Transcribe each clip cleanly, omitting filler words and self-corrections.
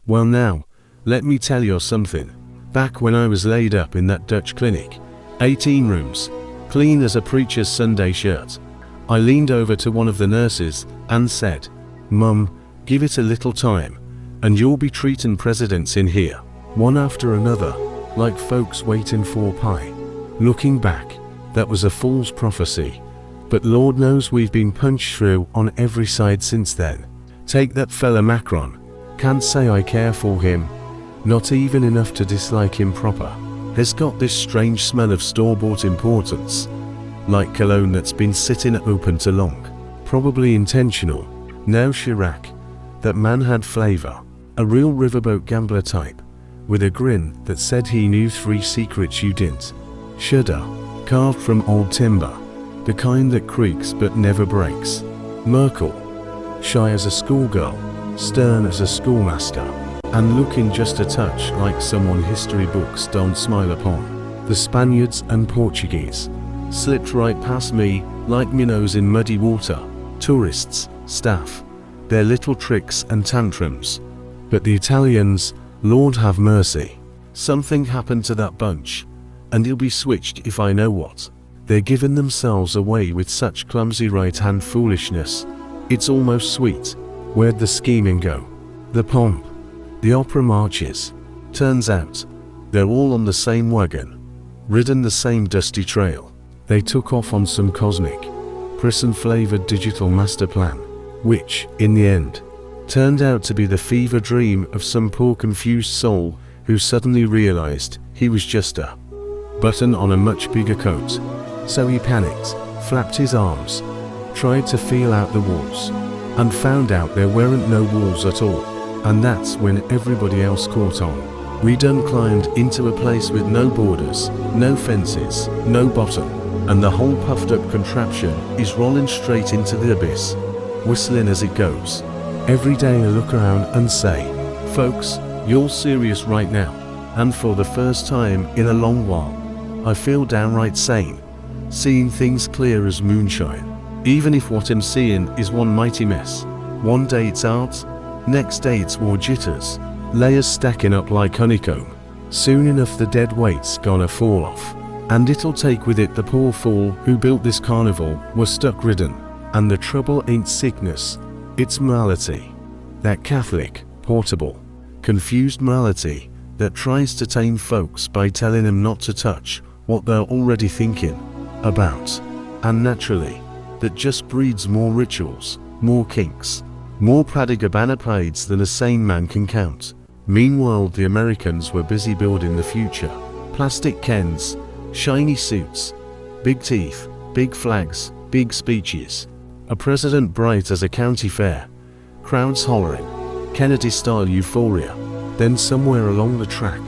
Well now, let me tell you something. Back when I was laid up in that Dutch clinic, 18 rooms, clean as a preacher's Sunday shirt, I leaned over to one of the nurses and said, "Mum, give it a little time, and you'll be treating presidents in here, one after another, like folks waiting for pie." Looking back, that was a fool's prophecy, but Lord knows we've been punched through on every side since then. Take that fella Macron, can't say I care for him, not even enough to dislike him proper. Has got this strange smell of store-bought importance, like cologne that's been sitting open too long, probably intentional. Now Chirac, that man had flavor, a real riverboat gambler type, with a grin that said he knew 3 secrets you didn't. Shudder, carved from old timber, the kind that creaks but never breaks. Merkel, shy as a schoolgirl, stern as a schoolmaster, and looking just a touch like someone history books don't smile upon. The Spaniards and Portuguese slipped right past me like minnows in muddy water. Tourists, staff, their little tricks and tantrums. But the Italians, Lord have mercy. Something happened to that bunch, and he'll be switched if I know what. They're giving themselves away with such clumsy right-hand foolishness. It's almost sweet. Where'd the scheming go? The pomp, the opera marches. Turns out, they're all on the same wagon, ridden the same dusty trail. They took off on some cosmic, prison-flavored digital master plan, which, in the end, turned out to be the fever dream of some poor confused soul who suddenly realized he was just a button on a much bigger coat. So he panicked, flapped his arms, tried to feel out the walls, and found out there weren't no walls at all. And that's when everybody else caught on. We done climbed into a place with no borders, no fences, no bottom, and the whole puffed up contraption is rolling straight into the abyss, whistling as it goes. Every day I look around and say, "Folks, you're serious right now." And for the first time in a long while, I feel downright sane, seeing things clear as moonshine, even if what I'm seeing is one mighty mess. One day it's art, next day it's war jitters, layers stacking up like honeycomb. Soon enough the dead weight's gonna fall off, and it'll take with it the poor fool who built this carnival was stuck ridden. And the trouble ain't sickness, it's morality. That Catholic, portable, confused morality that tries to tame folks by telling them not to touch what they're already thinking about. And naturally, that just breeds more rituals, more kinks, more Prada Gabbana parades than a sane man can count. Meanwhile, the Americans were busy building the future. Plastic Kens, shiny suits, big teeth, big flags, big speeches. A president bright as a county fair. Crowds hollering. Kennedy-style euphoria. Then somewhere along the track,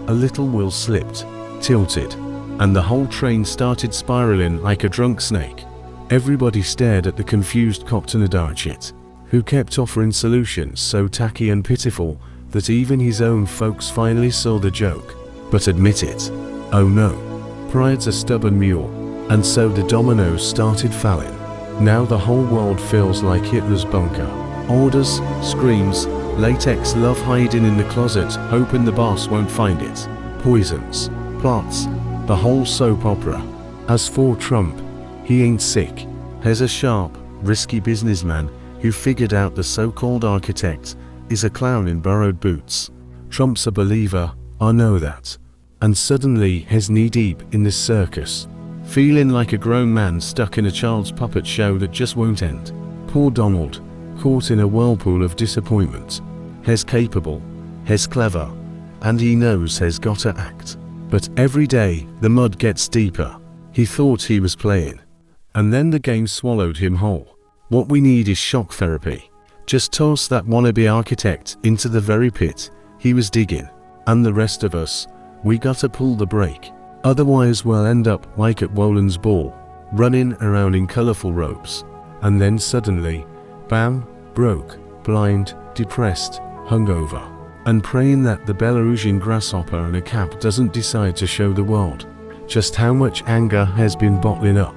a little wheel slipped, tilted, and the whole train started spiraling like a drunk snake. Everybody stared at the confused Copton Adarchit, who kept offering solutions so tacky and pitiful that even his own folks finally saw the joke. But admit it, oh no, pride's a stubborn mule, and so the dominoes started falling. Now the whole world feels like Hitler's bunker. Orders, screams, latex love hiding in the closet, hoping the boss won't find it. Poisons, plots, the whole soap opera. As for Trump, he ain't sick. He's a sharp, risky businessman who figured out the so-called architect is a clown in borrowed boots. Trump's a believer, I know that. And suddenly he's knee-deep in this circus, feeling like a grown man stuck in a child's puppet show that just won't end. Poor Donald, caught in a whirlpool of disappointment. He's capable, he's clever, and he knows he's gotta act. But every day, the mud gets deeper. He thought he was playing, and then the game swallowed him whole. What we need is shock therapy. Just toss that wannabe architect into the very pit he was digging, and the rest of us, we gotta pull the brake. Otherwise we'll end up like at Wolan's ball, running around in colorful robes, and then suddenly, bam, broke, blind, depressed, hungover, and praying that the Belarusian grasshopper in a cap doesn't decide to show the world just how much anger has been bottling up.